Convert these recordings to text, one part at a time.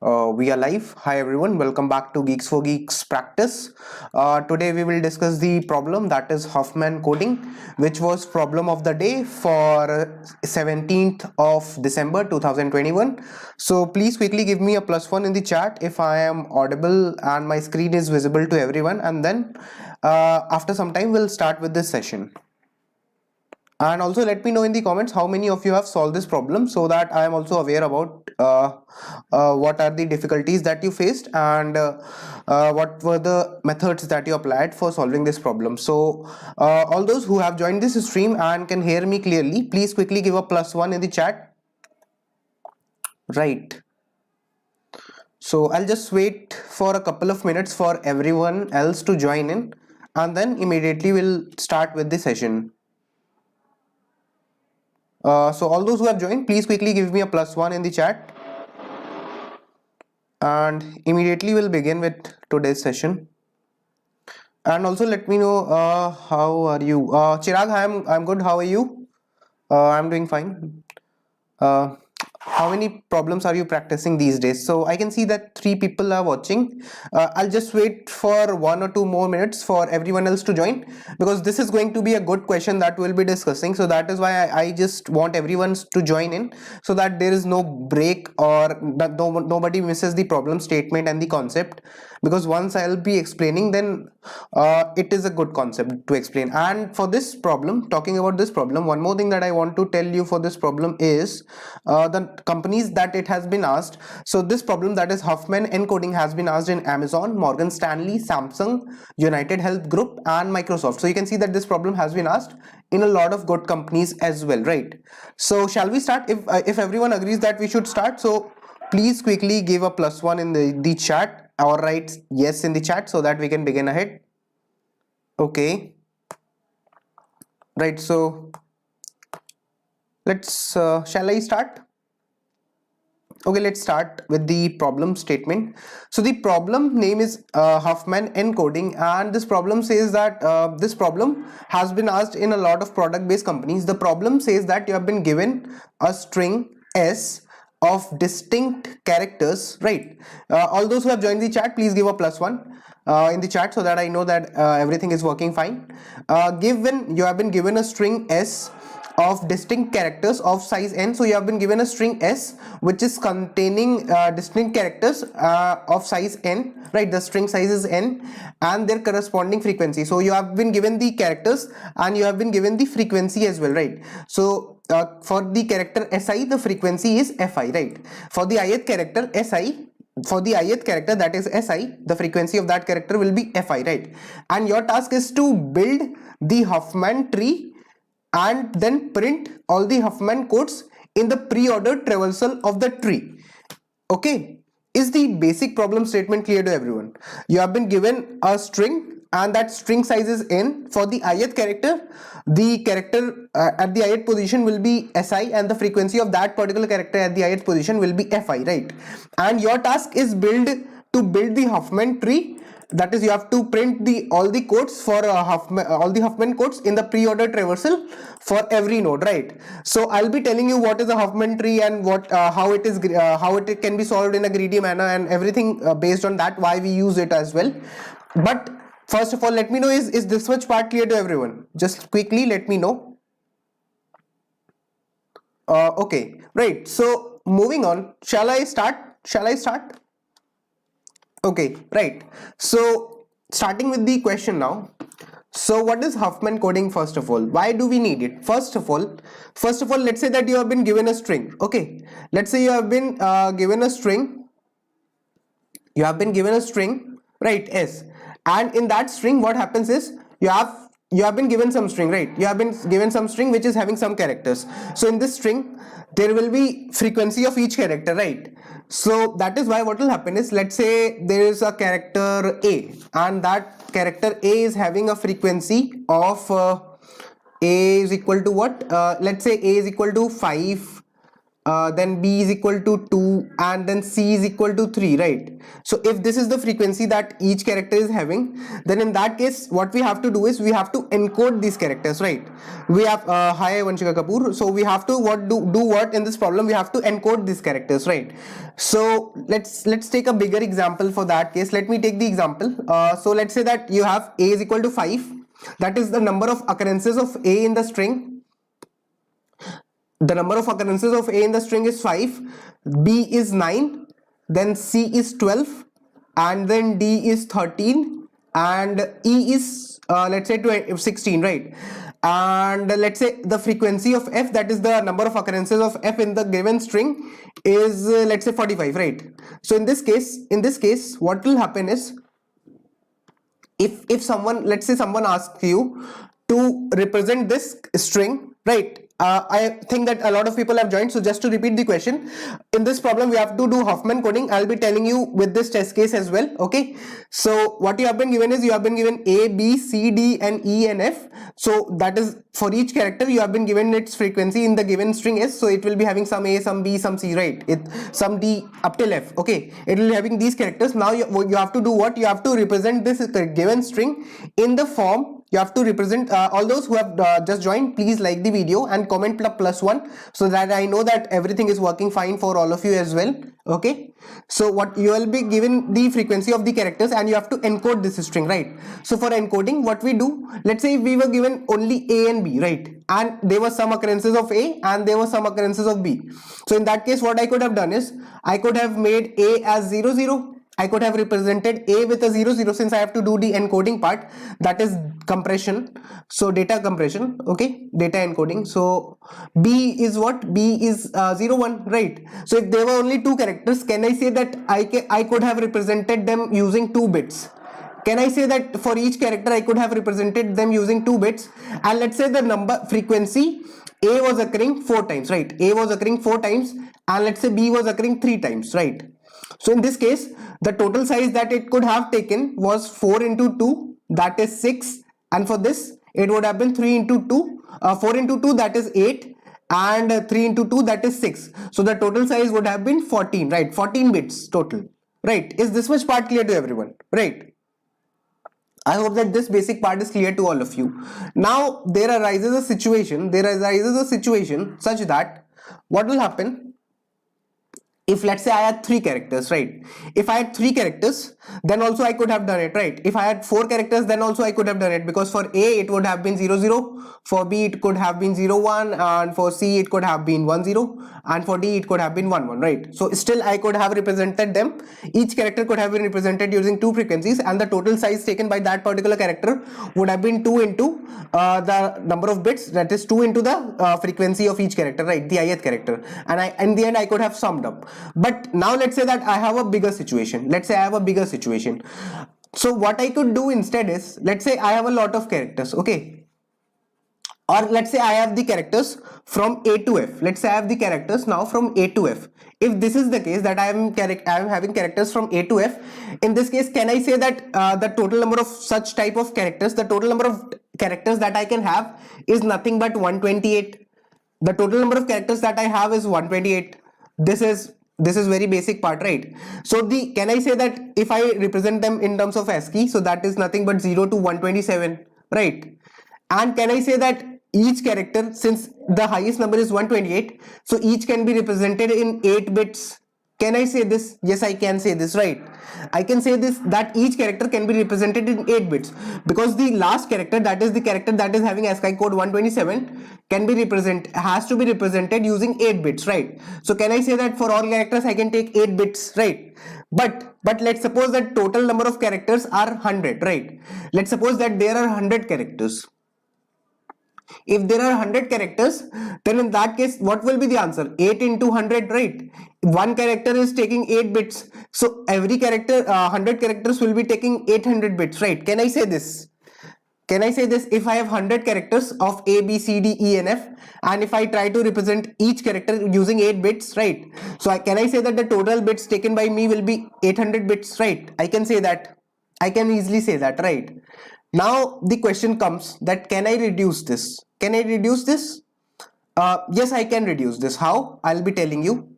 We are live. Hi everyone, welcome back to Geeks for Geeks practice. Today we will discuss the problem that is Huffman coding, which was problem of the day for 17th of December 2021. So please quickly give me a +1 in the chat if I am audible and my screen is visible to everyone, and then after some time we'll start with this session. And also let me know in the comments how many of you have solved this problem so that I am also aware about what are the difficulties that you faced and what were the methods that you applied for solving this problem. So all those who have joined this stream and can hear me clearly, please quickly give a +1 in the chat. Right. So I'll just wait for a couple of minutes for everyone else to join in, and then immediately we'll start with the session. So all those who have joined, please quickly give me a +1 in the chat, and immediately we'll begin with today's session. And also let me know how are you. Chirag, I'm good. How are you? I'm doing fine. How many problems are you practicing these days? So I can see that 3 people are watching. I'll just wait for 1 or 2 more minutes for everyone else to join, because this is going to be a good question that we'll be discussing. So that is why I just want everyone to join in, so that there is no break or that nobody misses the problem statement and the concept, because once I'll be explaining, then it is a good concept to explain. And for this problem, talking about this problem, one more thing that I want to tell you for this problem is the companies that it has been asked. So this problem, that is Huffman encoding, has been asked in Amazon, Morgan Stanley, Samsung, United Health Group and Microsoft. So you can see that this problem has been asked in a lot of good companies as well, right? So shall we start? If everyone agrees that we should start, so please quickly give a +1 in the chat, or write yes in the chat, so that we can begin ahead. Okay, right, so let's shall I start? Okay, let's start with the problem statement. So the problem name is Huffman encoding, and this problem says that this problem has been asked in a lot of product based companies. The problem says that you have been given a string S of distinct characters, right? All those who have joined the chat, please give a +1 in the chat, so that I know that everything is working fine. Given you have been given a string S of distinct characters of size n, so you have been given a string S which is containing distinct characters of size n, right? The string size is n and their corresponding frequency. So you have been given the characters and you have been given the frequency as well, right? So for the character Si, the frequency is Fi, right? For the ith character Si, for the ith character, that is Si, the frequency of that character will be Fi, right? And your task is to build the Huffman tree and then print all the Huffman codes in the pre-ordered traversal of the tree. Okay, is the basic problem statement clear to everyone? You have been given a string and that string size is n. For the ith character, the character at the ith position will be Si and the frequency of that particular character at the ith position will be Fi, right? And your task is to build the Huffman tree. That is, you have to print all the codes for all the Huffman codes in the pre-order traversal for every node, right? So I'll be telling you what is a Huffman tree and what how it can be solved in a greedy manner and everything based on that, why we use it as well. But first of all, let me know, is this much part clear to everyone? Just quickly let me know. Okay, right, so moving on, shall I start? Okay, right. So starting with the question now. So what is Huffman coding? First of all, why do we need it? First of all, let's say that you have been given a string. Okay, let's say you have been given a string. You have been given a string, right? S, and in that string, what happens is you have been given some string, right? You have been given some string which is having some characters. So in this string, there will be frequency of each character, right? So that is why what will happen is, let's say there is a character A and that character A is having a frequency of A is equal to what? Let's say A is equal to 5 then B is equal to 2, and then C is equal to 3, right? So if this is the frequency that each character is having, then in that case what we have to do is we have to encode these characters, right? We have hi Vanshika Kapoor. So we have to do what in this problem? We have to encode these characters, right? So let's take a bigger example for that case. Let me take the example. So let's say that you have A is equal to 5. That is the number of occurrences of A in the string. The number of occurrences of A in the string is 5, B is 9, then C is 12, and then D is 13, and E is let's say 16, right? And let's say the frequency of F, that is the number of occurrences of F in the given string, is let's say 45, right? So in this case what will happen is, if someone, let's say someone asks you to represent this string, right? I think that a lot of people have joined. So just to repeat the question, in this problem we have to do Huffman coding. I'll be telling you with this test case as well. Okay, so what you have been given is, you have been given A, B, C, D, and E and F. So that is, for each character you have been given its frequency in the given string S. So it will be having some A, some B, some C, right? Some D up till F. Okay, it will be having these characters. Now you have to do what? You have to represent this given string in the form. You have to represent, all those who have just joined, please like the video and comment +1, so that I know that everything is working fine for all of you as well. Okay, so what you will be given the frequency of the characters, and you have to encode this string, right? So for encoding, what we do, let's say we were given only A and B, right? And there were some occurrences of A and there were some occurrences of B. So in that case, what I could have done is, I could have made A as 0 0. I could have represented A with a 0 0, since I have to do the encoding part, that is compression. So data compression, okay, data encoding. So B is what? B is 0 1, right? So if there were only two characters, can I say that I could have represented them using 2 bits? Can I say that for each character I could have represented them using 2 bits? And let's say the number frequency A was occurring 4 times, right? A was occurring 4 times, and let's say B was occurring 3 times, right? So in this case, the total size that it could have taken was 4 into 2, that is 6, and for this it would have been 3 into 2, 4 into 2, that is 8, and 3 into 2, that is 6. So the total size would have been 14, right? 14 bits total, right? Is this much part clear to everyone, right? I hope that this basic part is clear to all of you. Now there arises a situation such that what will happen if, let's say, I had 3 characters, right? If I had 3 characters, then also I could have done it, right? If I had 4 characters, then also I could have done it, because for A it would have been 0 0, for B it could have been 0 1, and for C it could have been 1 0, and for D it could have been 1 1, right? So still I could have represented them. Each character could have been represented using 2 frequencies, and the total size taken by that particular character would have been 2 into the number of bits, that is 2 into the frequency of each character, right? The ith character, and in the end I could have summed up. But now let's say that I have a bigger situation. So what I could do instead is, let's say I have a lot of characters, okay? Or let's say I have the characters from A to F. Let's say I have the characters now from A to F. If this is the case, that I am having characters from A to F, in this case, can I say that the total number of such type of characters, the total number of characters that I can have is nothing but 128. The total number of characters that I have is 128. This is very basic part, right? So can I say that if I represent them in terms of ASCII, so that is nothing but 0 to 127, right? And can I say that each character, since the highest number is 128, so each can be represented in 8 bits? Can I say this? Yes, I can say this, right? I can say this, that each character can be represented in 8 bits, because the last character, that is the character that is having ASCII code 127, has to be represented using 8 bits, right? So can I say that for all characters I can take 8 bits, right? But let's suppose that total number of characters are 100, right? Let's suppose that there are 100 characters. If there are 100 characters, then in that case, what will be the answer? 8 into 100, right? One character is taking 8 bits. So every character, 100 characters will be taking 800 bits, right? Can I say this? Can I say this? If I have 100 characters of A, B, C, D, E, and F, and if I try to represent each character using 8 bits, right? So can I say that the total bits taken by me will be 800 bits, right? I can say that. I can easily say that, right? Now the question comes that, can I reduce this? Can I reduce this? Yes, I can reduce this. How? I'll be telling you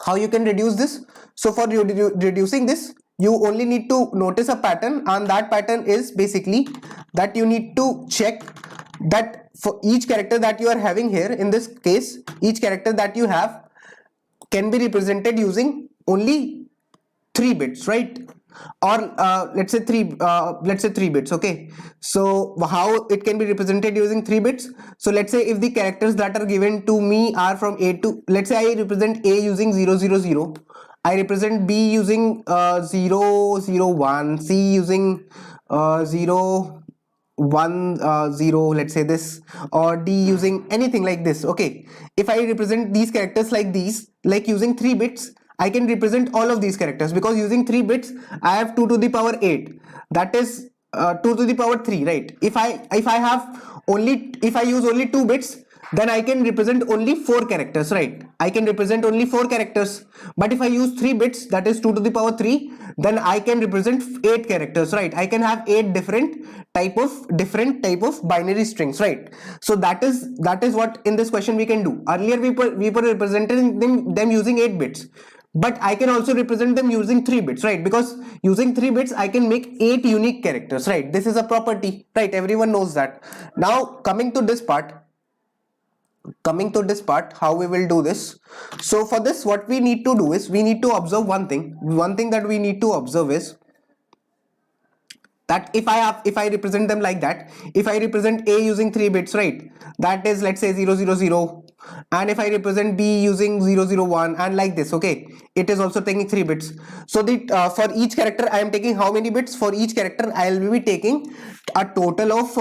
how you can reduce this. So for reducing this, you only need to notice a pattern, and that pattern is basically that you need to check that for each character that you are having here, in this case each character that you have can be represented using only 3 bits, right? Or let's say 3 bits. Okay, so how it can be represented using 3 bits? So let's say if the characters that are given to me are from A to, let's say I represent A using 000, I represent B using 001, C using 010, let's say this, or D using anything like this. Okay, if I represent these characters like these, like using 3 bits, I can represent all of these characters, because using 3 bits I have 2 to the power 8, that is 2 to the power 3, right? If I use only 2 bits, then I can represent only 4 characters, right? I can represent only 4 characters. But if I use 3 bits, that is 2 to the power 3, then I can represent 8 characters, right? I can have 8 different type of binary strings, right? So that is what in this question we can do. Earlier we were representing them using 8 bits, but I can also represent them using 3 bits, right? Because using 3 bits I can make 8 unique characters, right? This is a property, right? Everyone knows that. Now coming to this part, how we will do this. So for this, what we need to do is we need to observe one thing that we need to observe is that if I represent them like that, if I represent A using 3 bits, right, that is, let's say, 000, and if I represent B using 001, and like this, okay, it is also taking 3 bits. So the for each character I am taking how many bits? For each character I will be taking a total of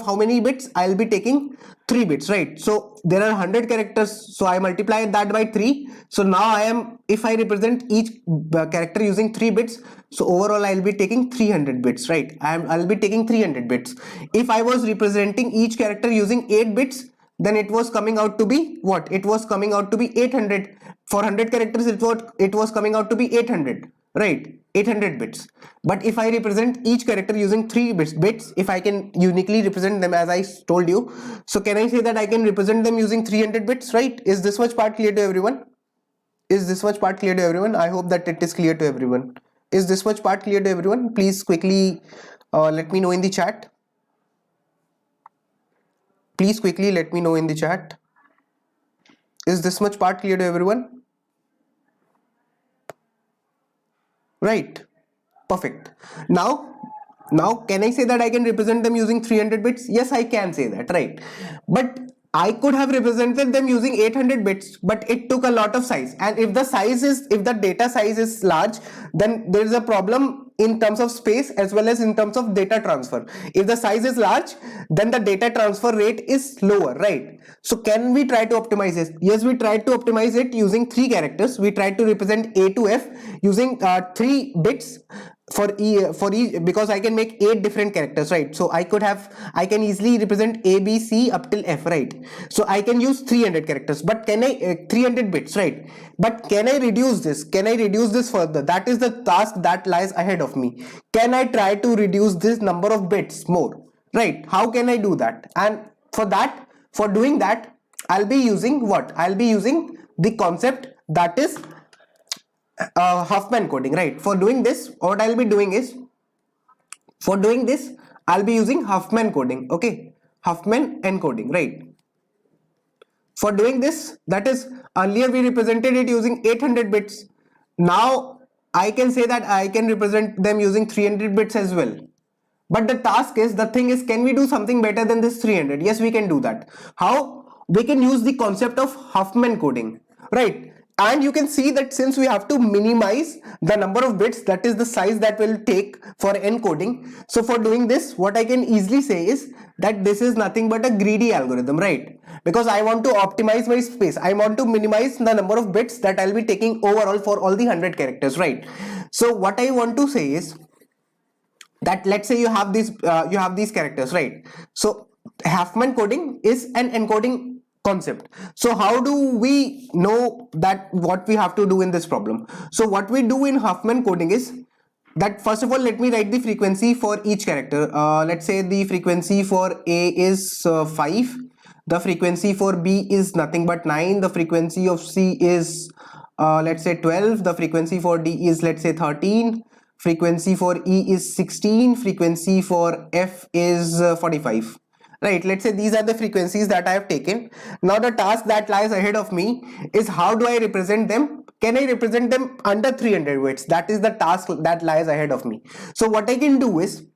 how many bits? I'll be taking 3 bits, right? So there are 100 characters, so I multiply that by 3. So now if I represent each character using 3 bits, so overall I'll be taking 300 bits, right? I'll be taking 300 bits. If I was representing each character using 8 bits, then it was coming out to be what? It was coming out to be 800. For 100 characters it was coming out to be 800, right? 800 bits. But if I represent each character using 3 bits, if I can uniquely represent them, as I told you, so can I say that I can represent them using 300 bits, right? Is this much part clear to everyone? I hope that it is clear to everyone. Is this much part clear to everyone? Please quickly let me know in the chat. Please quickly let me know in the chat. Is this much part clear to everyone? Right, perfect. Now can I say that I can represent them using 300 bits? Yes, I can say that, right? But I could have represented them using 800 bits, but it took a lot of size, and if the data size is large, then there is a problem in terms of space as well as in terms of data transfer. If the size is large, then the data transfer rate is lower, right? So can we try to optimize it? Yes, we tried to optimize it using 3 characters. We tried to represent A to F using 3 bits for each, because I can make 8 different characters, right? So I can easily represent A, B, C up till F, right? So I can use 300 characters, but can I 300 bits, right? But can I reduce this? Can I reduce this further? That is the task that lies ahead of me. Can I try to reduce this number of bits more, right? How can I do that? And for doing that, I'll be using what? I'll be using the concept that is Huffman coding, right? For doing this, what I'll be doing is, I'll be using Huffman coding. Okay, Huffman encoding, right? For doing this, that is, earlier we represented it using 800 bits. Now I can say that I can represent them using 300 bits as well. But the thing is, can we do something better than this 300? Yes, we can do that. How? We can use the concept of Huffman coding, right? And you can see that since we have to minimize the number of bits, that is the size that will take for encoding. So for doing this, what I can easily say is that this is nothing but a greedy algorithm, right? Because I want to optimize my space. I want to minimize the number of bits that I'll be taking overall for all the 100 characters, right? So what I want to say is that, let's say you have these characters, right? So Huffman coding is an encoding concept. So how do we know that what we have to do in this problem? So what we do in Huffman coding is that, first of all, let me write the frequency for each character. Let's say the frequency for A is 5, The frequency for B is nothing but 9. The frequency of C is let's say 12. The frequency for D is let's say 13. Frequency for E is 16. Frequency for F is 45. Right, let's say these are the frequencies that I have taken. Now the task that lies ahead of me is how do I represent them? Can I represent them under 300 bits? That is the task that lies ahead of me. So what I can do is,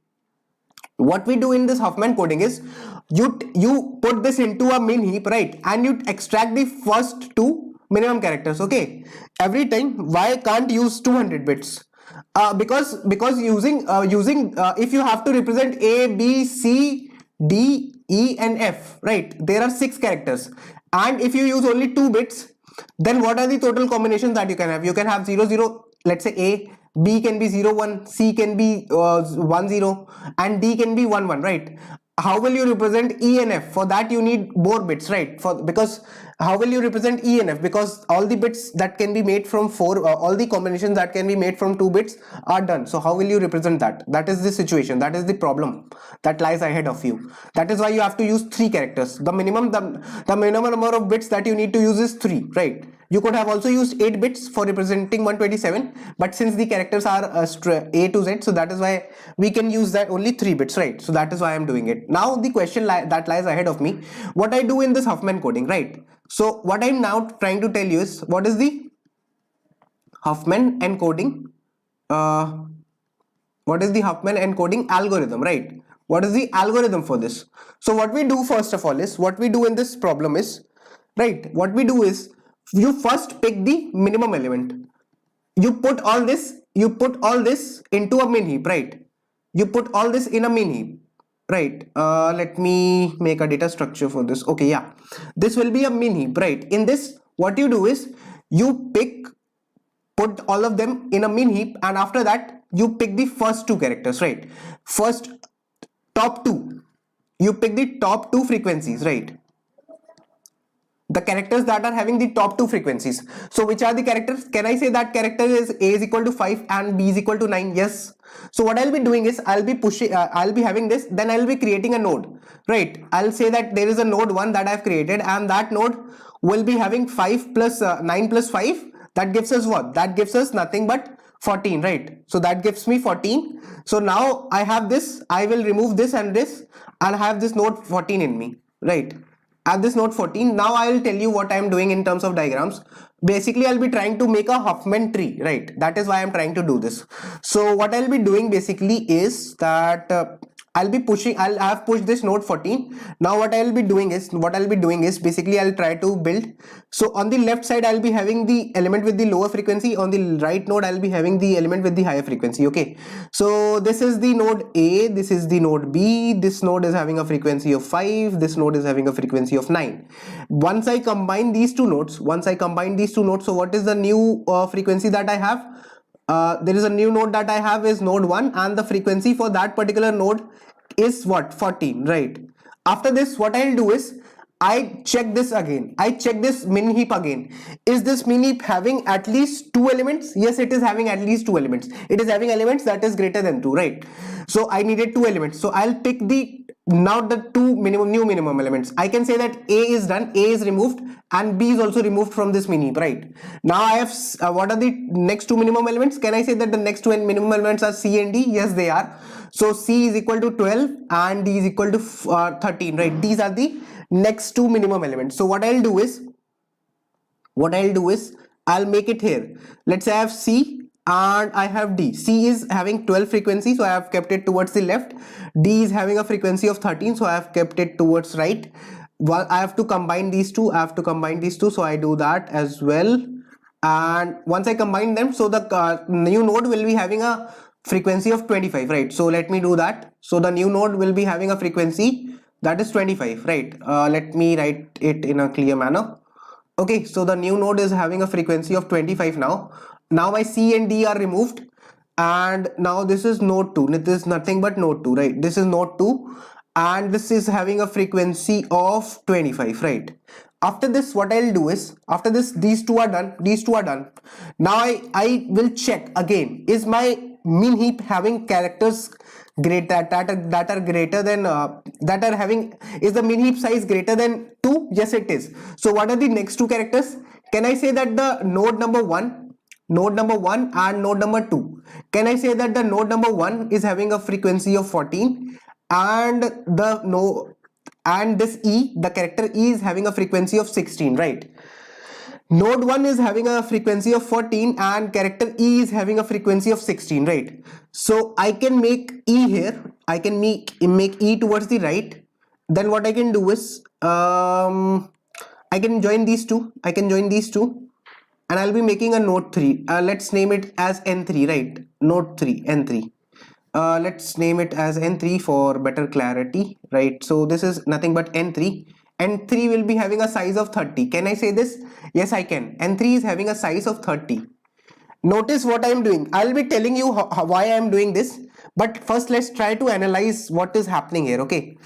what we do in this Huffman coding is, you put this into a min heap, right, and you extract the first two minimum characters. Okay, every time. Why can't use 200 bits? Because using if you have to represent A, B, C, D, E and F, right, there are 6 characters, and if you use only 2 bits, then what are the total combinations that you can have? You can have 0 0, let's say A, B can be 0 1, C can be 1 0, and D can be 1 1, right? How will you represent E and F? For that you need more bits, right? Because how will you represent E and F? Because all the bits that can be made from 4, all the combinations that can be made from 2 bits are done. So how will you represent that? That is the situation, that is the problem that lies ahead of you. That is why you have to use 3 characters. The minimum number of bits that you need to use is 3, right? You could have also used 8 bits for representing 127, but since the characters are A to Z, so that is why we can use that only 3 bits, right? So that is why I'm doing it. Now the question that lies ahead of me, what I do in this Huffman coding, right? So what I'm now trying to tell you is, what is the Huffman encoding? What is the Huffman encoding algorithm, right? What is the algorithm for this? So what we do first of all is, what we do in this problem is, right, what we do is, you first pick the minimum element. You put all this into a min heap, right? You put all this in a min heap, right? Let me make a data structure for this. Okay, yeah, this will be a min heap, right? In this, what you do is, you put all of them in a min heap, and after that you pick the first 2 characters, right? First, top 2, you pick the top 2 frequencies, right? The characters that are having the top 2 frequencies. So which are the characters? Can I say that character is A is equal to 5 and B is equal to 9? Yes. So what I'll be doing is, I'll be having this, then I'll be creating a node, right? I'll say that there is a node 1 that I've created, and that node will be having 5 plus 9 plus 5. That gives us what? That gives us nothing but 14, right? So that gives me 14. So now I have this, I will remove this and this, and have this node 14 in me, right? At this node 14, now I will tell you what I am doing in terms of diagrams. Basically, I'll be trying to make a Huffman tree, right? That is why I'm trying to do this. So what I'll be doing basically is that I'll have pushed this node 14. Now what I'll be doing is basically I'll try to build. So on the left side, I'll be having the element with the lower frequency. On the right node, I'll be having the element with the higher frequency. Okay, so this is the node A, this is the node B. This node is having a frequency of 5, this node is having a frequency of 9. Once I combine these two nodes, so what is the new frequency that I have? There is a new node that I have is node 1, and the frequency for that particular node is what? 14, right? After this, what I'll do is, I check this again. I check this min heap again. Is this min heap having at least 2 elements? Yes, it is having at least 2 elements. It is having elements that is greater than 2, right? So I needed 2 elements. So I'll pick the new minimum elements. I can say that A is done, A is removed, and B is also removed from this min heap, right? Now I have what are the next 2 minimum elements? Can I say that the next 2 minimum elements are C and D? Yes, they are. So C is equal to 12 and D is equal to 13, right? These are the next 2 minimum elements. So what I'll do is I'll make it here. Let's say I have C and I have D. C is having 12 frequency, so I have kept it towards the left. D is having a frequency of 13, so I have kept it towards right. Well, I have to combine these two. So I do that as well. And once I combine them, so the new node will be having a frequency of 25, right? So let me do that. So the new node will be having a frequency that is 25, right? Let me write it in a clear manner. Okay, so the new node is having a frequency of 25 now. Now my C and D are removed, and now this is node 2. This is nothing but node 2, right? This is node 2, and this is having a frequency of 25, right? After this, what I'll do is, after this, these two are done. Now I will check again, is my min heap having characters that are greater than that are having, is the min heap size greater than 2? Yes, it is. So what are the next two characters? Can I say that the node number 1, and node number 2, can I say that the node number 1 is having a frequency of 14, and the no and this E, the character E, is having a frequency of 16, right? Node 1 is having a frequency of 14 and character E is having a frequency of 16, right? So I can make E here, I can make E towards the right. Then what I can do is I can join these two, and I'll be making a node 3. Let's name it as N3, right? Node 3, N3. Let's name it as N3 for better clarity, right? So this is nothing but N3. N3 will be having a size of 30. Can I say this? Yes, I can. N3 is having a size of 30. Notice what I am doing. I'll be telling you why I am doing this, but first let's try to analyze what is happening here. Okay,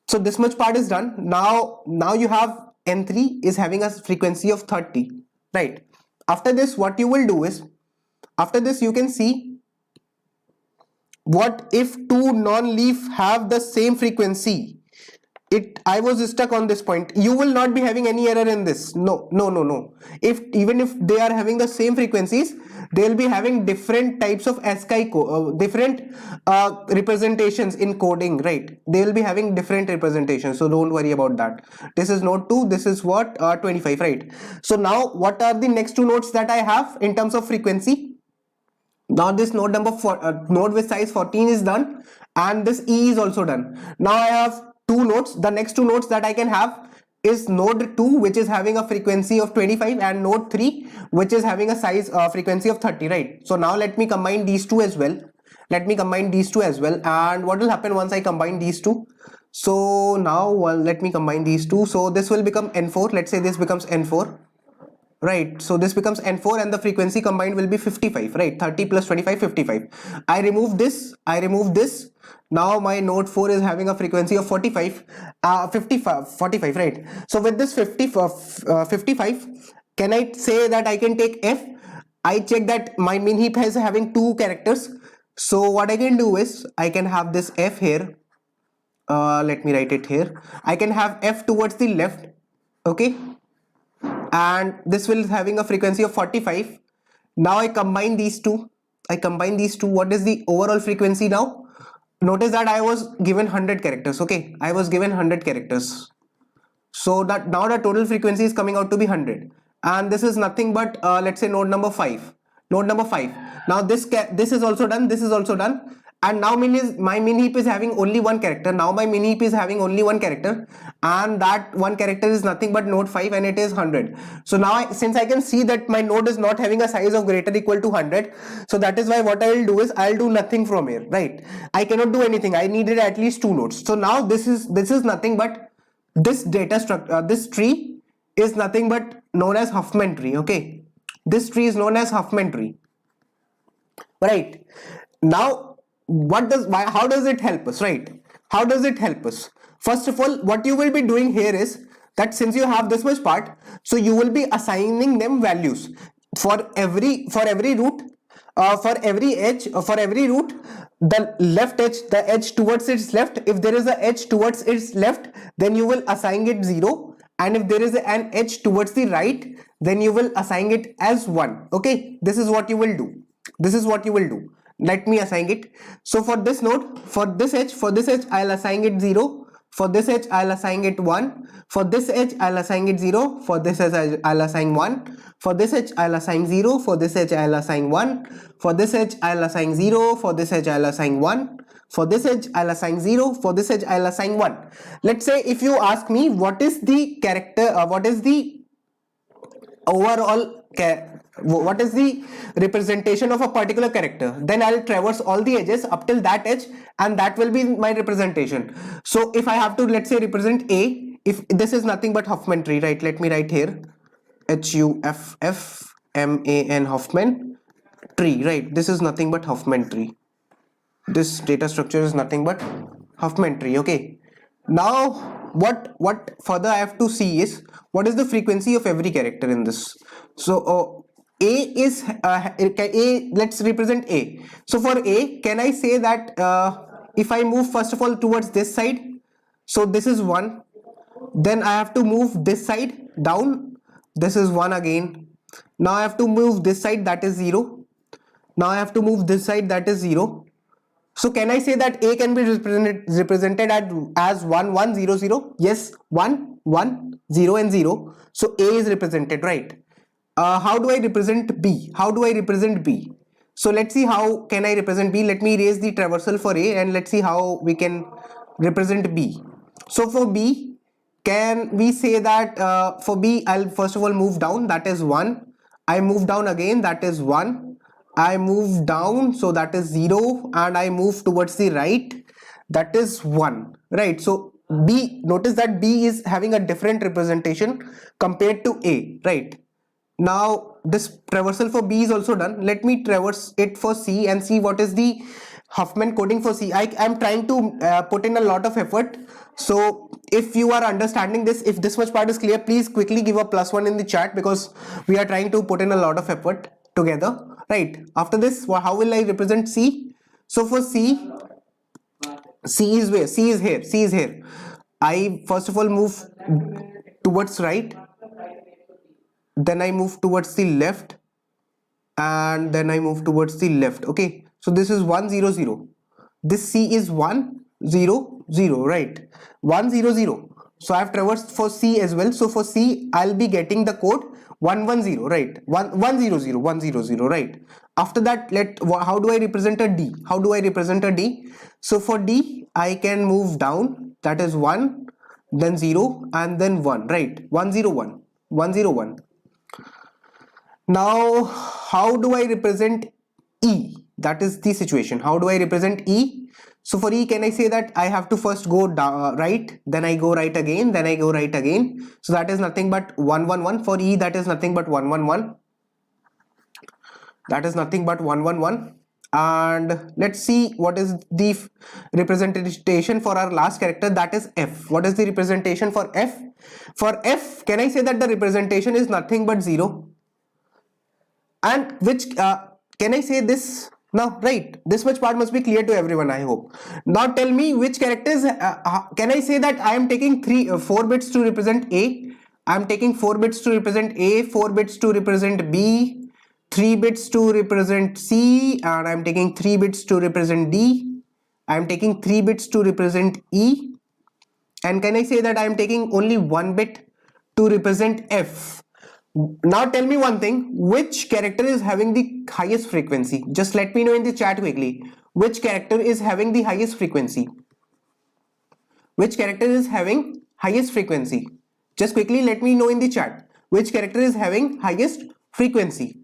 so this much part is done. Now you have N3 is having a frequency of 30, right? After this, what you will do is, after this you can see, what if two non-leaf have the same frequency? I was stuck on this point. You will not be having any error in this. No. Even if they are having the same frequencies, they will be having different types of ASCII different representations in coding, right? They will be having different representations, so don't worry about that. This is node 2, this is what 25, right? So now what are the next two nodes that I have in terms of frequency? Now this node number 4, node with size 14 is done, and this E is also done. Now I have two nodes. The next two nodes that I can have is node 2, which is having a frequency of 25, and node 3, which is having a size frequency of 30, right? So now let me combine these two as well. And what will happen once I combine these two? So now let me combine these two. So this will become N4. Let's say this becomes N4. Right, so this becomes N4 and the frequency combined will be 55, right? 30 plus 25, 55. I remove this. Now my node 4 is having a frequency of 45, 45, right? So with this 55, can I say that I can take F? I check that my min heap is having two characters. So what I can do is, I can have this F here. Let me write it here. I can have F towards the left, okay? And this will having a frequency of 45. Now I combine these two. What is the overall frequency now? Notice that I was given 100 characters. Okay, I was given 100 characters. So that now the total frequency is coming out to be 100. And this is nothing but let's say node number 5. Now this is also done. And now my min heap is having only one character. And that one character is nothing but node 5, and it is 100. So now since I can see that my node is not having a size of greater or equal to 100, so that is why what I will do is, I'll do nothing from here, right? I cannot do anything. I needed at least two nodes. So now this is nothing but this data structure. This tree is nothing but known as Huffman tree. Okay, this tree is known as Huffman tree, right? Now how does it help us, right? How does it help us? First of all, what you will be doing here is that since you have this much part, so you will be assigning them values for every root, for every edge, for every root, the left edge, the edge towards its left. If there is an edge towards its left, then you will assign it 0, and if there is an edge towards the right, then you will assign it as 1. Okay, this is what you will do. Let me assign it. So for this node, for this edge, I'll assign it 0. For this edge, I'll assign it 1. For this edge, I'll assign it 0. For this edge, I'll assign 1. For this edge, I'll assign 0. For this edge, I'll assign 1. For this edge, I'll assign 0. For this edge, I'll assign 1. For this edge, I'll assign 0. For this edge, I'll assign 1. Let's say if you ask me what is the character, what is the overall what is the representation of a particular character, then I'll traverse all the edges up till that edge, and that will be my representation. So if I have to, let's say, represent A, if this is nothing but Huffman tree, right? Let me write here HUFFMAN, Huffman tree, right? This is nothing but Huffman tree. This data structure is nothing but Huffman tree. Okay, now what further I have to see is what is the frequency of every character in this. So A is A, let's represent A. So for A, can I say that if I move first of all towards this side, so this is 1, then I have to move this side down, this is 1 again. Now I have to move this side, that is 0. Now I have to move this side, that is 0. So can I say that A can be represented as 1 1 0 0? Yes, 1 1 0 and 0. So A is represented, right? How do I represent B? How do I represent B? So let's see how can I represent B. Let me erase the traversal for A and let's see how we can represent B. So for B, can we say that for B, I'll first of all move down, that is 1. I move down again, that is 1. I move down, so that is 0, and I move towards the right, that is 1, right? So B, notice that B is having a different representation compared to A, right? Now this traversal for B is also done. Let me traverse it for C and see what is the Huffman coding for C. I am trying to put in a lot of effort. So if you are understanding this, if this much part is clear, please quickly give a +1 in the chat, because we are trying to put in a lot of effort together, right? After this, how will I represent C? So for C, C is where? C is here. C is here. I first of all move towards right, then I move towards the left, and then I move towards the left. Okay, so this is 1 0 0. This C is 1 0 0, right? 1 0 0. So I have traversed for C as well. So for C, I'll be getting the code 1 1 0, right? 1 1 0 0 1 0 0, right? After that, how do I represent a D? How do I represent a D? So for D, I can move down, that is 1, then 0, and then 1, right? 1 0 1 1 0 1. Now how do I represent E? That is the situation. How do I represent E? So for E, can I say that I have to first go right, then I go right again, then I go right again. So that is nothing but 1 1 1. For E, that is nothing but 1 1 1. That is nothing but 1 1 1. And let's see what is the representation for our last character, that is F. What is the representation for F? For F, can I say that the representation is nothing but 0? And which can I say this now, right? This much part must be clear to everyone, I hope. Now tell me which characters can I say that I am taking 4 bits to represent A, I am taking 4 bits to represent A, 4 bits to represent B, 3 bits to represent C, and I am taking 3 bits to represent D, I am taking 3 bits to represent E, and can I say that I am taking only 1 bit to represent F? Now tell me one thing, which character is having the highest frequency? Just let me know in the chat quickly. Which character is having the highest frequency? Which character is having highest frequency? Just quickly let me know in the chat. Which character is having highest frequency?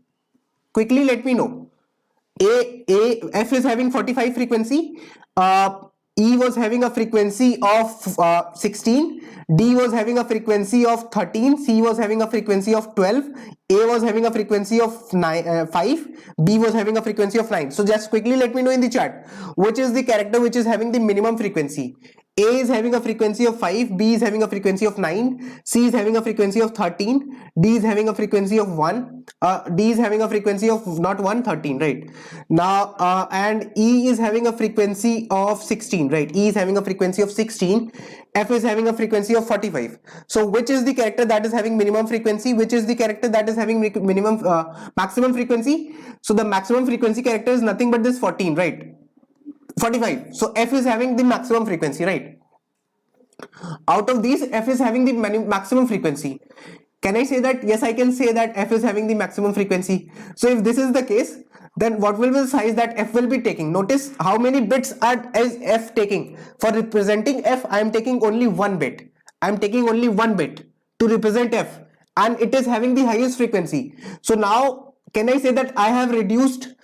Quickly let me know. F is having 45 frequency. E was having a frequency of 16, D was having a frequency of 13, C was having a frequency of 12, A was having a frequency of 5, B was having a frequency of 9. So just quickly let me know in the chat, which is the character which is having the minimum frequency. A is having a frequency of 5, B is having a frequency of 9, C is having a frequency of 13, D is having a frequency of 1, D is having a frequency of not 1, 13, right? Now, and E is having a frequency of 16, right? E is having a frequency of 16, F is having a frequency of 45. So which is the character that is having minimum frequency? Which is the character that is having maximum frequency? So the maximum frequency character is nothing but this 14, right? 45. So F is having the maximum frequency, right? Out of these, F is having the maximum frequency. Can I say that? Yes, I can say that F is having the maximum frequency. So if this is the case, then what will be the size that F will be taking? Notice how many bits is F taking. For representing F, I am taking only 1 bit. I am taking only 1 bit to represent F, and it is having the highest frequency. So now, can I say that I have reduced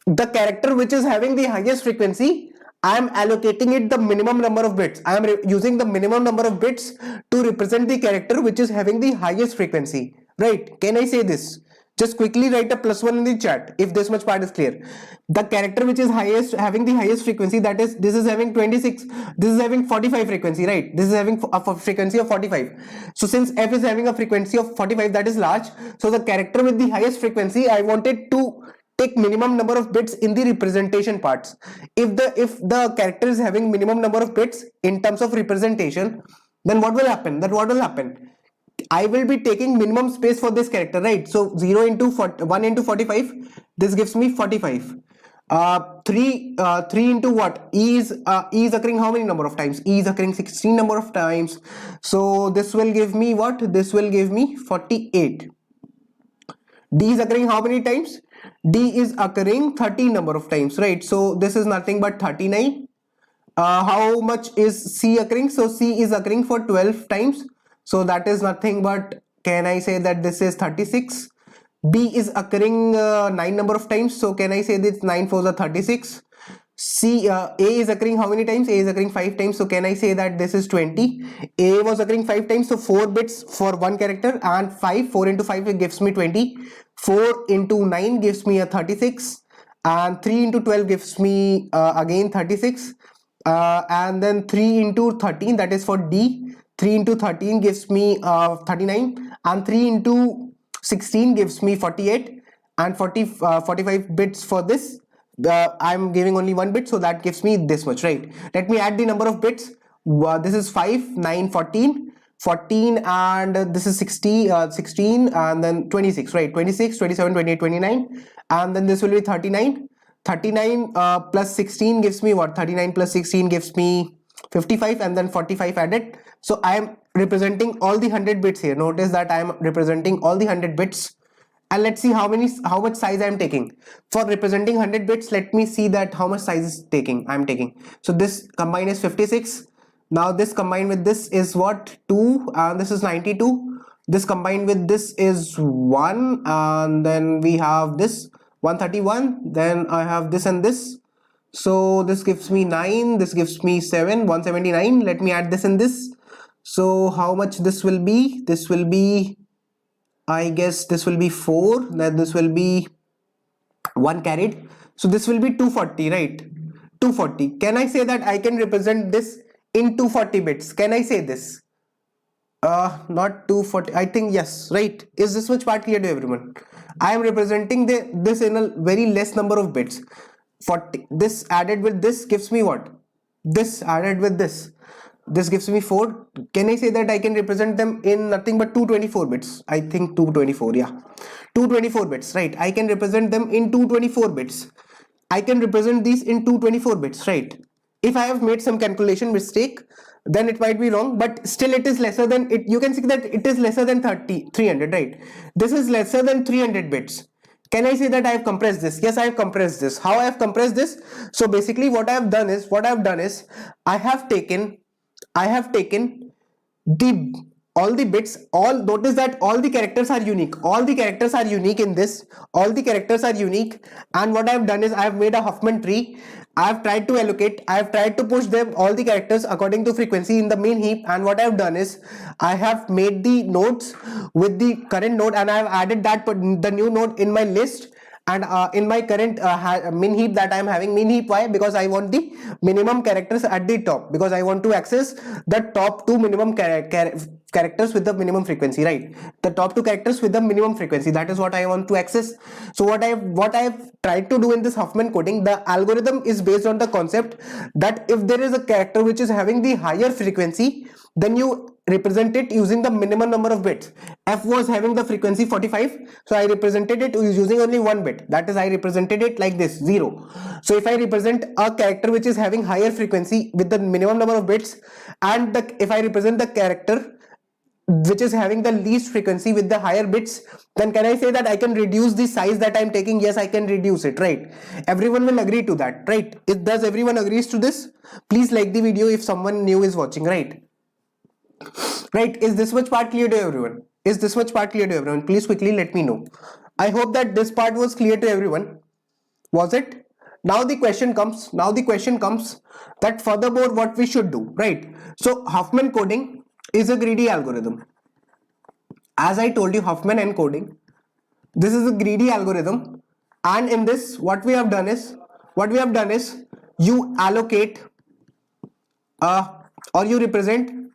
the character which is having the highest frequency? I am allocating it the minimum number of bits. I am using the minimum number of bits to represent the character which is having the highest frequency, right? Can I say this? Just quickly write a +1 in the chat if this much part is clear. The character which is having the highest frequency, that is, this is having 26, this is having 45 frequency, right? This is having a frequency of 45. So since F is having a frequency of 45, that is large. So the character with the highest frequency, I wanted to take minimum number of bits in the representation parts. If the character is having minimum number of bits in terms of representation, then what will happen? I will be taking minimum space for this character, right? So 0 into 40, 1 into 45, this gives me 45. 3 into what? E is occurring how many number of times? E is occurring 16 number of times. So this will give me what? This will give me 48. D is occurring how many times? D is occurring 13 number of times, right? So this is nothing but 39. How much is C occurring? So C is occurring for 12 times. So that is nothing but, can I say that this is 36? B is occurring 9 number of times. So can I say this 9 4s are 36? A is occurring how many times? A is occurring 5 times. So can I say that this is 20? A was occurring 5 times. So 4 bits for one character, and 4 into 5 it gives me 20. 4 into 9 gives me a 36. And 3 into 12 gives me again 36. And then 3 into 13, that is for D. 3 into 13 gives me 39. And 3 into 16 gives me 48. And 45 bits for this. I'm giving only one bit, so that gives me this much, right? Let me add the number of bits. This is 5, 9, 14, 14, and this is 60, 16, and then 26, right? 26, 27, 28, 29, and then this will be 39. 39 plus 16 gives me what? 39 plus 16 gives me 55, and then 45 added. So I am representing all the 100 bits here. Notice that I am representing all the 100 bits. And let's see how much size I am taking. For representing 100 bits, let me see that how much size I am taking. So this combined is 56. Now this combined with this is what? 2, and this is 92. This combined with this is 1, and then we have this 131. Then I have this and this. So this gives me 9, this gives me 7, 179. Let me add this and this. So how much this will be? This will be, I guess this will be 4, then this will be 1 carried. So this will be 240, right? 240. Can I say that I can represent this in 240 bits? Can I say this? Not 240. I think yes, right? Is this much part clear to everyone? I am representing this in a very less number of bits. 40. This added with this gives me what? This added with this gives me 4. Can I say that I can represent them in nothing but 224 bits? I think 224, yeah. 224 bits, right? I can represent them in 224 bits. I can represent these in 224 bits, right? If I have made some calculation mistake, then it might be wrong, but still it is lesser than it. You can see that it is lesser than 300, right? This is lesser than 300 bits. Can I say that I have compressed this? Yes, I have compressed this. How I have compressed this? So basically what I have done is I have taken the all the bits. Notice that all the characters are unique. All the characters are unique in this. All the characters are unique. And what I have done is I have made a Huffman tree. I have tried to push them, all the characters, according to frequency in the main heap. And what I have done is I have made the nodes with the current node, and I have added the new node in my list. And in my current min heap that I am having, min heap, why? Because I want the minimum characters at the top, because I want to access the top 2 minimum characters with the minimum frequency, right? The top 2 characters with the minimum frequency, that is what I want to access. So what I have tried to do in this Huffman coding, the algorithm is based on the concept that if there is a character which is having the higher frequency, then you represent it using the minimum number of bits. F was having the frequency 45, so I represented it using only one bit. That is, I represented it like this, 0. So if I represent a character which is having higher frequency with the minimum number of bits, and if I represent the character which is having the least frequency with the higher bits, then can I say that I can reduce the size that I'm taking? Yes, I can reduce it, right? Everyone will agree to that, right? Does everyone agrees to this? Please like the video if someone new is watching, right? Right, is this much part clear to everyone? Is this much part clear to everyone? Please quickly let me know. I hope that this part was clear to everyone. Was it? Now the question comes that furthermore what we should do, right? So Huffman coding is a greedy algorithm. As I told you, Huffman encoding, this is a greedy algorithm, and in this what we have done is you allocate or you represent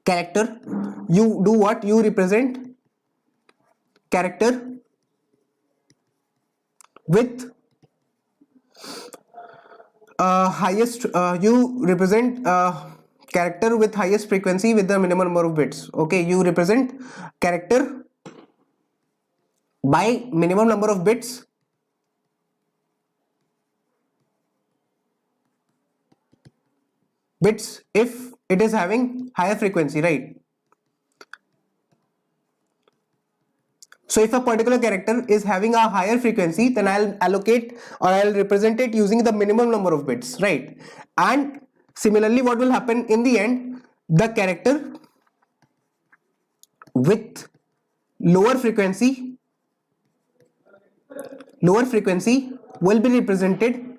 character. You do what? You represent character with highest you represent character with highest frequency with the minimum number of bits. Okay, you represent character by minimum number of bits if it is having higher frequency, right? So if a particular character is having a higher frequency, then I'll allocate or I'll represent it using the minimum number of bits, right? And similarly, what will happen in the end, the character with lower frequency will be represented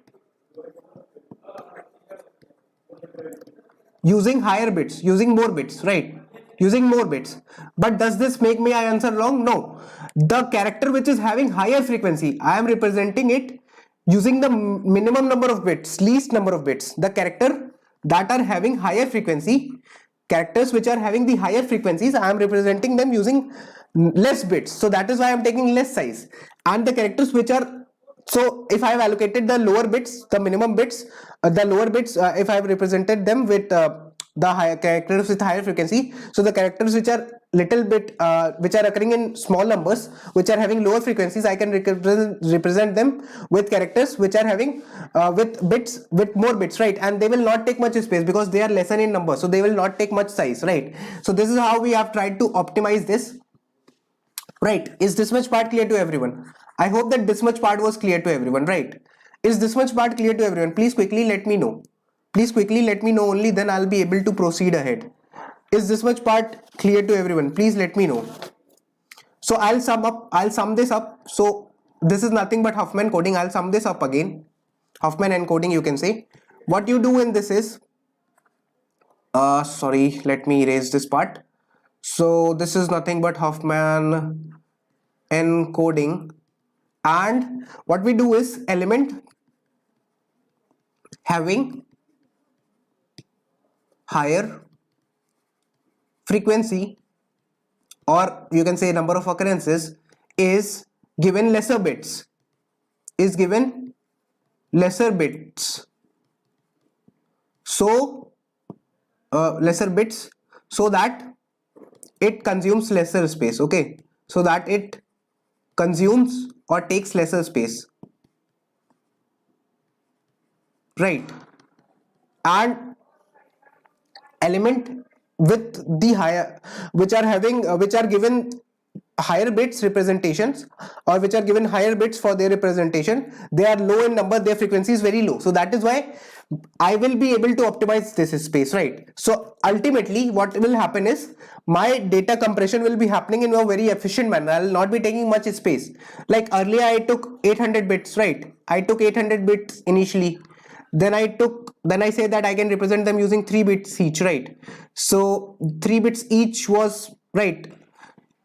using higher bits, using more bits, right? Using more bits. But does this make my answer wrong? No. The character which is having higher frequency, I am representing it using the minimum number of bits, least number of bits. The character that are having higher frequency, characters which are having the higher frequencies, I am representing them using less bits. So that is why I am taking less size. And the characters which are, so if I have allocated the lower bits, the minimum bits, the lower bits, if I have represented them with the higher characters with higher frequency, so the characters which are little bit, which are occurring in small numbers, which are having lower frequencies, I can represent them with characters which are having with bits, with more bits, right? And they will not take much space because they are lesser in number, so they will not take much size, right? So this is how we have tried to optimize this. Right, is this much part clear to everyone? I hope that this much part was clear to everyone, right? Is this much part clear to everyone? Please quickly let me know. Please quickly let me know, only then I'll be able to proceed ahead. Is this much part clear to everyone? Please let me know. So I'll sum this up. So this is nothing but Huffman coding. I'll sum this up again. Huffman encoding, you can say. What you do in this is, sorry, let me erase this part. So this is nothing but Huffman encoding, and what we do is element having higher frequency, or you can say number of occurrences, is given lesser bits, so lesser bits, so that it consumes lesser space. Okay, so that it consumes or takes lesser space, right? And element with the higher, which are having which are given higher bits representations, or which are given higher bits for their representation, they are low in number, their frequency is very low, so that is why I will be able to optimize this space, right? So ultimately what will happen is my data compression will be happening in a very efficient manner. I will not be taking much space. Like earlier I took 800 bits, right? I took 800 bits initially, then I say that I can represent them using 3 bits each, right? So 3 bits each was, right,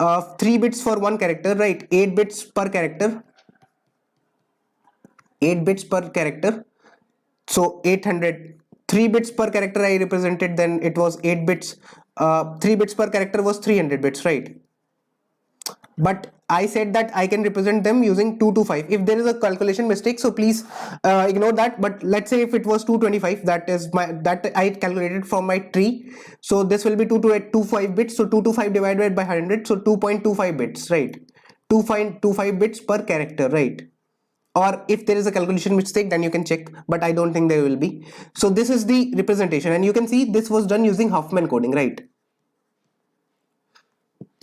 3 bits for one character, right? 8 bits per character, 8 bits per character, so 800, 3 bits per character I represented, then it was 8 bits, 3 bits per character was 300 bits, right? But I said that I can represent them using 225. If there is a calculation mistake, so please ignore that. But let's say if it was 225, that is that I calculated from my tree. So this will be 225 bits. So 225 divided by 100, so 2.25 bits, right? 2.25 bits per character, right? Or if there is a calculation mistake, then you can check, but I don't think there will be. So this is the representation, and you can see this was done using Huffman coding, right?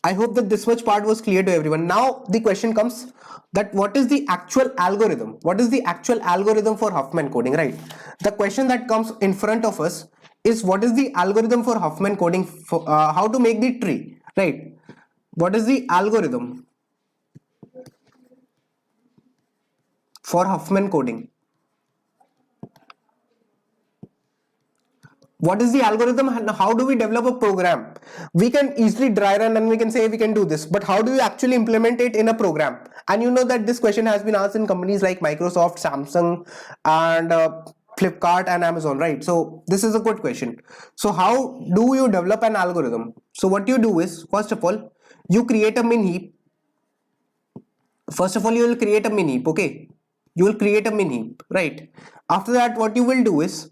I hope that this much part was clear to everyone. Now the question comes that what is the actual algorithm? What is the actual algorithm for Huffman coding, right? The question that comes in front of us is what is the algorithm for Huffman coding, for how to make the tree, right? What is the algorithm for Huffman coding? What is the algorithm and how do we develop a program? We can easily dry run and we can say we can do this, but how do you actually implement it in a program? And you know that this question has been asked in companies like Microsoft, Samsung, and Flipkart and Amazon, right? So this is a good question. So how do you develop an algorithm? So what you do is, first of all, you create a min heap. First of all, you will create a min heap, okay? you will create a min heap, right? After that, what you will do is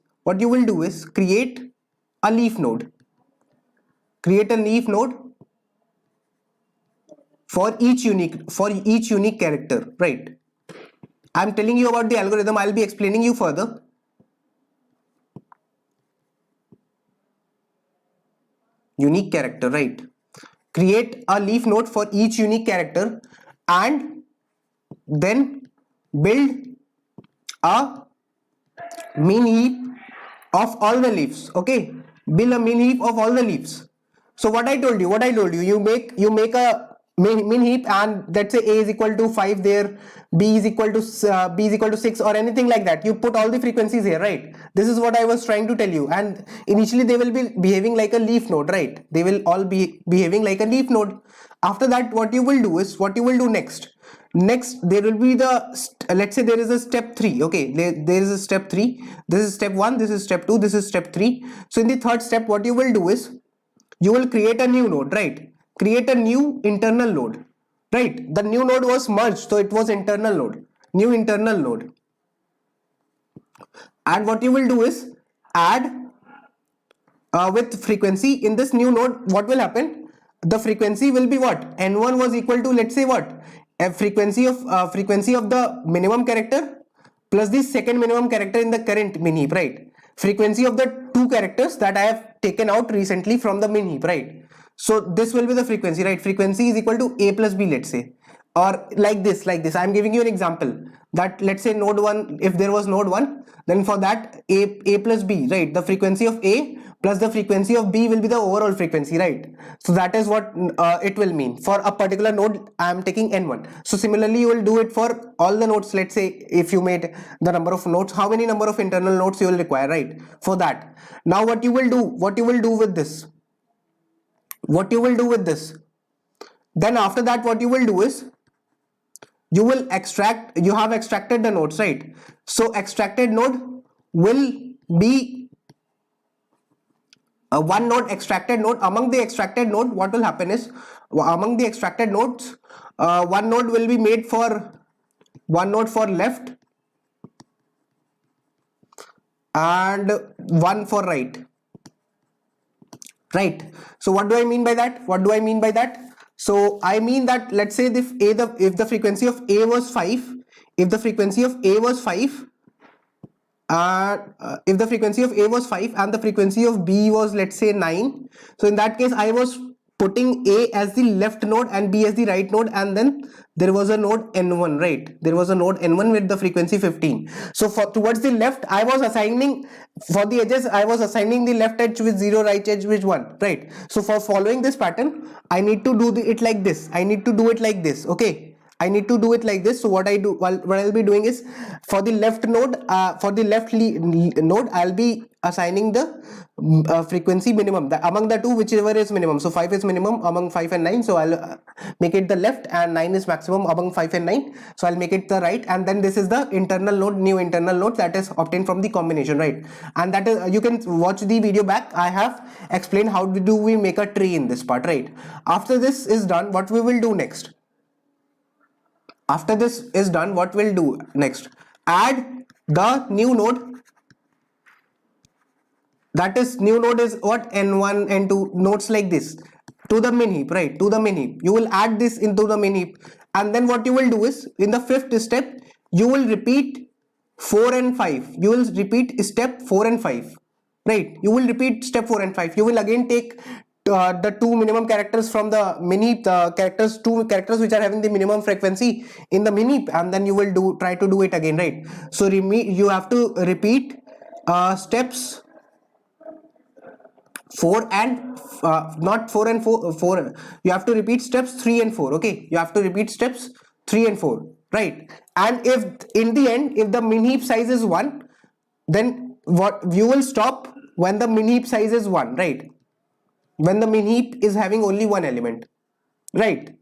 create a leaf node. Create a leaf node for each unique character, right? I'm telling you about the algorithm. I'll be explaining you further. Unique character, right? Create a leaf node for each unique character and then build a min heap of all the leaves. Okay, build a min heap of all the leaves. So what I told you, you make a min heap, and let's say a is equal to 5 there, b is equal to 6 or anything like that. You put all the frequencies here, right? This is what I was trying to tell you. And initially they will be behaving like a leaf node, right? They will all be behaving like a leaf node. After that, what you will do next there will be the let's say there is a step 3. Okay, there is a step 3. This is step 1, this is step 2, this is step 3. So in the third step, what you will do is you will create a new node, right? Create a new internal node, right? The new node was merged, so it was internal node, new internal node. And what you will do is add with frequency in this new node. What will happen? The frequency will be what? N1 was equal to, let's say, what? A frequency of the minimum character plus the second minimum character in the current min heap, right? Frequency of the two characters that I have taken out recently from the min heap, right? So this will be the frequency, right? Frequency is equal to a plus b, let's say, or like this. I'm giving you an example that, let's say, node 1, if there was node 1, then for that a plus b, right? The frequency of a plus the frequency of b will be the overall frequency, right? So that is what it will mean. For a particular node, I am taking n1. So similarly, you will do it for all the nodes. Let's say if you made the number of nodes, how many number of internal nodes you will require, right? For that. Now what you will do with this, then after that, what you will do is you have extracted the nodes, right? So extracted node will be one node, extracted node. Among the extracted node, what will happen is, among the extracted nodes, one node will be made for left and one for right. So what do I mean by that? So I mean that, let's say, if the frequency of a was 5, if the frequency of a was 5 if the frequency of a was 5 and the frequency of b was, let's say, 9, so in that case I was putting a as the left node and b as the right node, and then there was a node n1, right? There was a node n1 with the frequency 15. So for towards the left, I was assigning, for the edges, I was assigning the left edge with 0, right edge with 1, right? So for following this pattern, I need to do it like this. Okay, I need to do it like this. So what I'll be doing is, for the left node, node, I'll be assigning the frequency minimum among the two, whichever is minimum. So 5 is minimum among 5 and 9, so I'll make it the left, and 9 is maximum among 5 and 9, so I'll make it the right. And then this is the internal node, new internal node that is obtained from the combination, right? And that is, you can watch the video back. I have explained how do we make a tree in this part, right? After this is done, what we will do next? After this is done, what we'll do next? Add the new node. That is, new node is what? N1, N2, nodes like this, to the min heap, right? To the min heap. You will add this into the min heap. And then what you will do is, in the fifth step, you will repeat 4 and 5. You will repeat step 4 and 5. Right? You will repeat step 4 and 5. You will again take the two minimum characters from the min heap, two characters which are having the minimum frequency in the min heap, and then you will try to do it again, right? So you have to repeat steps 4 and not 4 and 4. You have to repeat steps 3 and 4. Okay, you have to repeat steps 3 and 4, right? And if in the end, if the min heap size is 1, then what you will stop when the min heap size is 1, right? When the min heap is having only one element, right?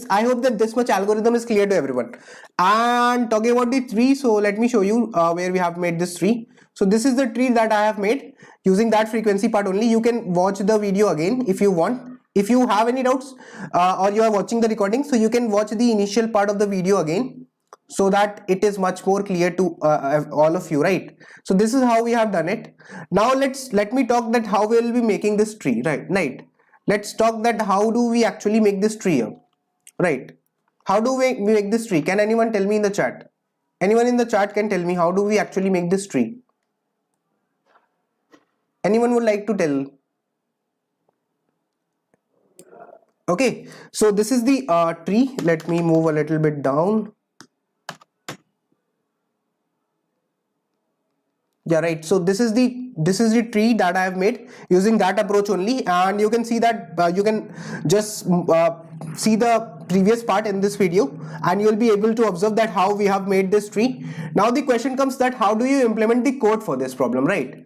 I hope that this much algorithm is clear to everyone. And talking about the tree, so let me show you where we have made this tree. So this is the tree that I have made using that frequency part only. You can watch the video again if you want. If you have any doubts or you are watching the recording, so you can watch the initial part of the video again. so that it is much more clear to all of you, right? So this is how we have done it. Now let me talk that how we will be making this tree, right. Let's talk that how do we actually make this tree here, right? How do we make this tree? Can anyone tell me in the chat? Anyone in the chat can tell me how do we actually make this tree? Anyone would like to tell? Okay, so this is the tree. Let me move a little bit down. Yeah, right. So this is the tree that I have made using that approach only, and you can see that you can just see the previous part in this video, and you will be able to observe that how we have made this tree. Now the question comes that how do you implement the code for this problem, right?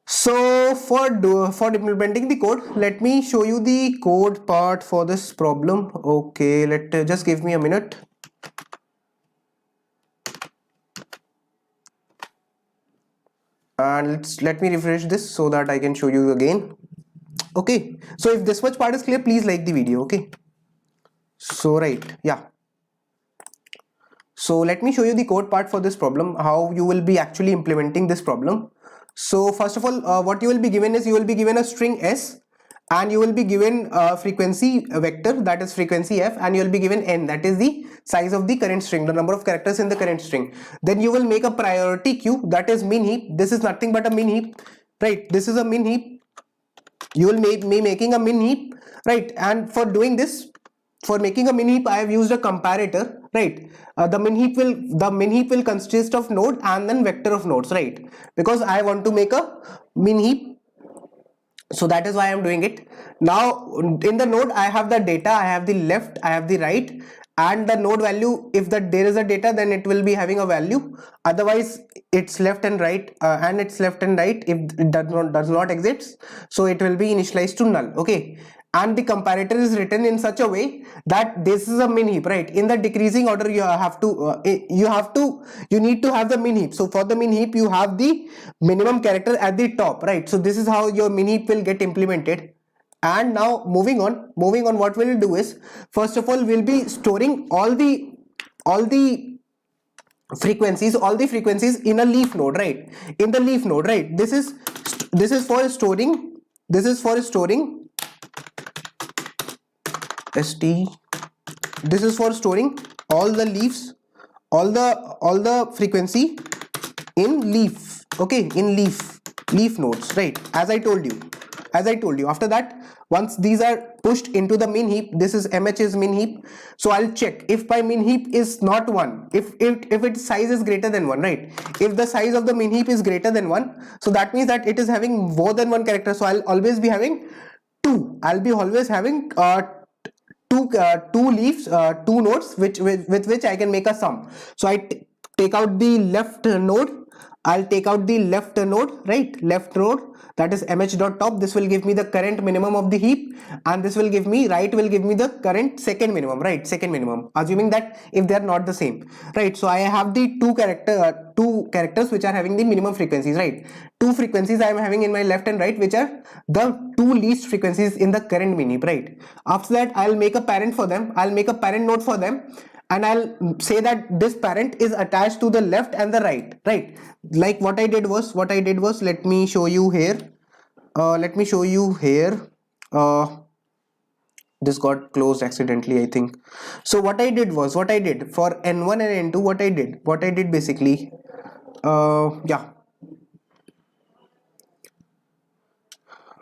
So for implementing the code, let me show you the code part for this problem. Okay, just give me a minute. And let me refresh this so that I can show you again. Okay, so if this much part is clear, please like the video. Okay, so right, yeah. So let me show you the code part for this problem, how you will be actually implementing this problem. So first of all, what you will be given is you will be given a string s, and you will be given a frequency vector, that is frequency f, and you will be given n, that is the size of the current string, the number of characters in the current string. Then you will make a priority queue, that is min heap. This is nothing but a min heap, right? This is a min heap. You will be making a min heap, right? And for doing this, for making a min heap, I have used a comparator, right? The min heap will consist of node and then vector of nodes, right? Because I want to make a min heap, so that is why I am doing it. Now in the node I have the data, I have the left, I have the right, and the node value, if there is a data, then it will be having a value, otherwise it's left and right, and it's left and right if it does not exist, so it will be initialized to null. Okay, and the comparator is written in such a way that this is a min heap, right? In the decreasing order you have to you need to have the min heap. So for the min heap you have the minimum character at the top, right? So this is how your min heap will get implemented. And now moving on, what we'll do is, first of all we'll be storing all the frequencies in a leaf node, right? In the leaf node, right? This is for storing st this is for storing all the leaves, all the frequency in leaf. Okay, in leaf nodes, right? As I told you. After that, once these are pushed into the min heap, this is mh is min heap. So I'll check if my min heap is not 1, if its size is greater than 1, right? If the size of the min heap is greater than 1, so that means that it is having more than one character. So I'll always be having 2. I'll be always having two leaves, two nodes, with which I can make a sum. So I take out the left node. I'll take out the left node, right? Left node, that is mh.top. This will give me the current minimum of the heap, and this will give me, right, will give me the current second minimum, right? Second minimum, assuming that if they are not the same, right? So I have the two characters which are having the minimum frequencies, right? Two frequencies I am having in my left and right, which are the two least frequencies in the current min heap, right? After that, I'll make a parent for them. I'll make a parent node for them, and I'll say that this parent is attached to the left and the right, right? Like what I did was, let me show you here. This got closed accidentally, I think. So what I did was, for n1 and n2, what I did basically,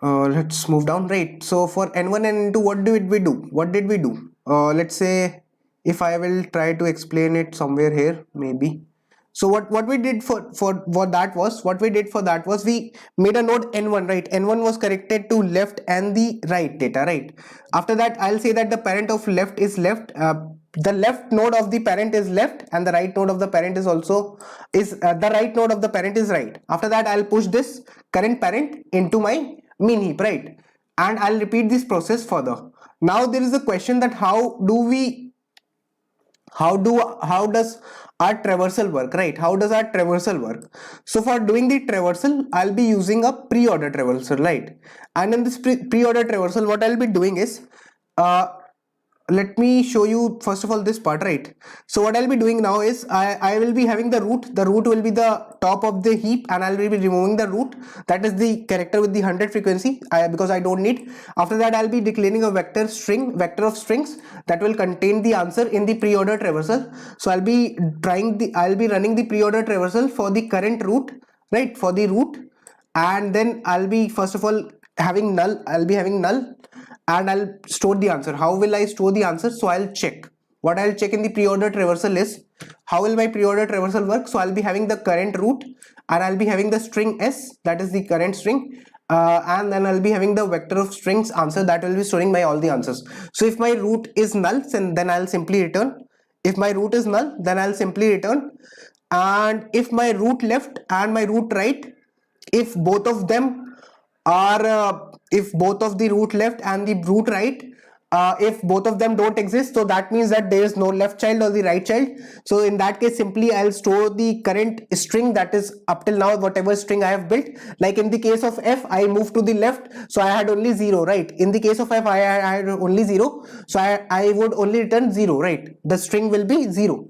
let's move down, right? So for n1 and n2, what did we do? Let's say, if I will try to explain it somewhere here, maybe. So what we did for that was, we made a node n1, right? N1 was corrected to left and the right data, right? After that, I'll say that the parent of left is left, the left node of the parent is left, and the right node of the parent is the right node of the parent is right. After that, I'll push this current parent into my min heap, right? And I'll repeat this process further. Now there is a question that how does our traversal work, right? How does our traversal work? So for doing the traversal, I'll be using a pre-order traversal, right? And in this pre-order traversal, what I'll be doing is, let me show you first of all this part, right? So what I'll be doing now is I will be having the root will be the top of the heap, and I'll be removing the root, that is the character with the 100 frequency, because I don't need. After that I'll be declaring a vector of strings that will contain the answer in the pre-order traversal. So I'll be running the pre-order traversal for the current root, right, for the root, and then I'll be first of all having null, and I'll store the answer. How will I store the answer? So I'll check. What I'll check in the pre-order traversal is, how will my pre-order traversal work? So I'll be having the current root, and I'll be having the string s, that is the current string, and then I'll be having the vector of strings answer that will be storing my all the answers. So if my root is null, then I'll simply return. If my root is null, then I'll simply return. And if my root left and my root right, if both of them are if both of the root left and the root right, if both of them don't exist, so that means that there is no left child or the right child. So in that case, simply I'll store the current string, that is up till now whatever string I have built. Like in the case of f, I moved to the left, so I had only 0, right? In the case of f, I had only 0, so I would only return 0, right? The string will be 0.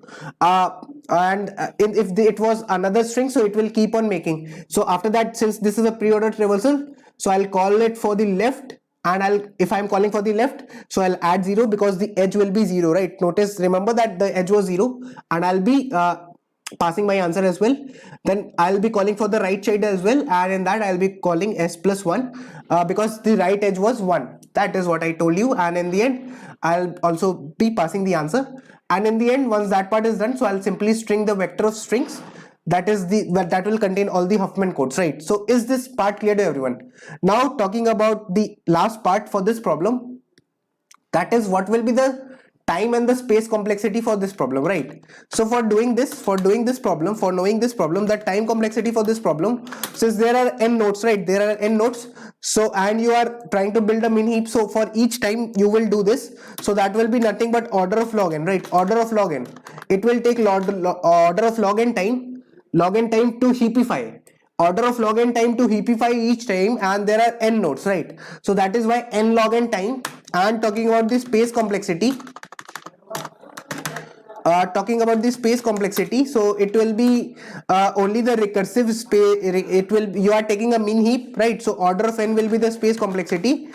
If it was another string, so it will keep on making. So after that, since this is a pre-order traversal, so I'll call it for the left, and if I'm calling for the left, so I'll add 0 because the edge will be 0, right? Remember that the edge was 0, and I'll be passing my answer as well. Then I'll be calling for the right child as well, and in that I'll be calling s plus 1, because the right edge was 1. That is what I told you, and in the end I'll also be passing the answer. And in the end, once that part is done, so I'll simply string the vector of strings, that will contain all the Huffman codes, right? So is this part clear to everyone? Now talking about the last part for this problem, that is what will be the time and the space complexity for this problem, right? So for knowing this problem, the time complexity for this problem, since there are n nodes, right? There are n nodes. So, and you are trying to build a min heap, so for each time you will do this, so that will be nothing but order of log n, right? Order of log n. It will take order of log n time to heapify, order of log n time to heapify each time, and there are n nodes, right? So that is why n log n time. And talking about the space complexity, so it will be only the recursive space. You are taking a min heap, right? So order of n will be the space complexity,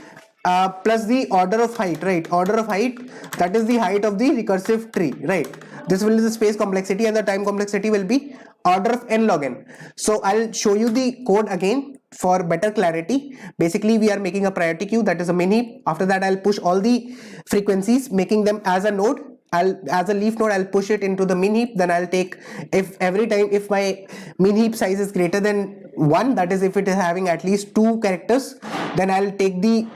plus the order of height, right? Order of height, that is the height of the recursive tree, right? This will be the space complexity, and the time complexity will be order of n log n. So I'll show you the code again for better clarity. Basically, we are making a priority queue, that is a min heap. After that, I'll push all the frequencies, making them as a node. As a leaf node, I'll push it into the min heap. Then I'll take, if every time if my min heap size is greater than 1, that is if it is having at least 2 characters, then I'll take the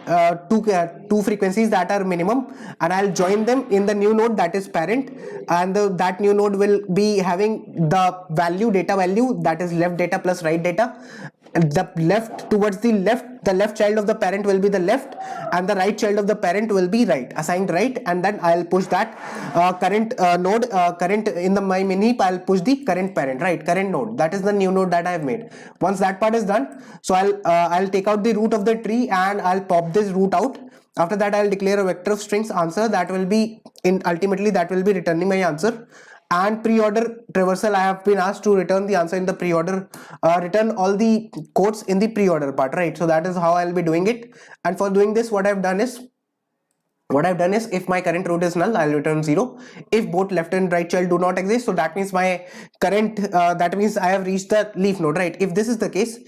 two frequencies that are minimum, and I'll join them in the new node, that is parent, and that new node will be having the data value, that is left data plus right data. And the left child of the parent will be the left, and the right child of the parent will be right, assigned right. And then I'll push that current in my min heap. I'll push the current parent, right? Current node, that is the new node that I have made. Once that part is done, so I'll take out the root of the tree, and I'll pop this root out. After that, I'll declare a vector of strings answer that will be ultimately that will be returning my answer. And pre-order traversal, I have been asked to return the answer in the pre-order, return all the codes in the pre-order part, right? So that is how I'll be doing it. And for doing this, what I've done is, if my current root is null, I'll return 0. If both left and right child do not exist, so that means my current that means I have reached the leaf node, right? If this is the case,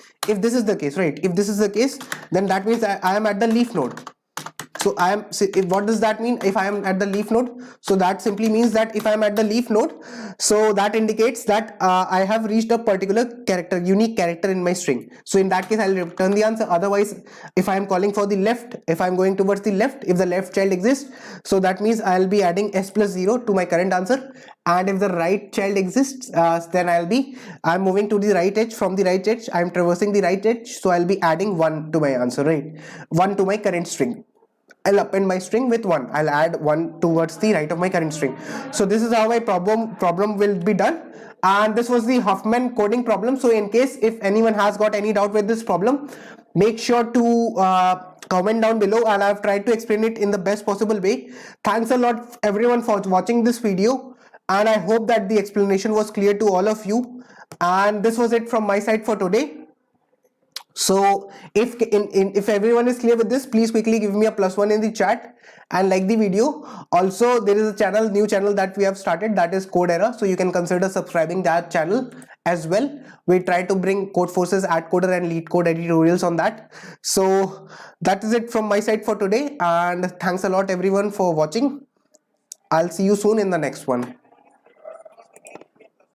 then that means I am at the leaf node. So what does that mean if I am at the leaf node? So that simply means that if I am at the leaf node, so that indicates that I have reached a particular unique character in my string. So in that case, I'll return the answer. Otherwise, if I am calling for the left, if I'm going towards the left, if the left child exists, so that means I'll be adding s plus 0 to my current answer. And if the right child exists, then I'm moving to the right edge. From the right edge, I'm traversing the right edge, so I'll be adding 1 to my answer, right? 1 to my current string. I'll append my string with 1. I'll add 1 towards the right of my current string. So this is how my problem will be done. And this was the Huffman coding problem. So in case if anyone has got any doubt with this problem, make sure to comment down below, and I've tried to explain it in the best possible way. Thanks a lot everyone for watching this video, and I hope that the explanation was clear to all of you. And this was it from my side for today. So if everyone is clear with this, please quickly give me a +1 in the chat and like the video. Also, there is a new channel that we have started, that is Code Era, so you can consider subscribing that channel as well. We try to bring code forces, ad coder and lead code editorials on that. So that is it from my side for today, and thanks a lot everyone for watching. I'll see you soon in the next one.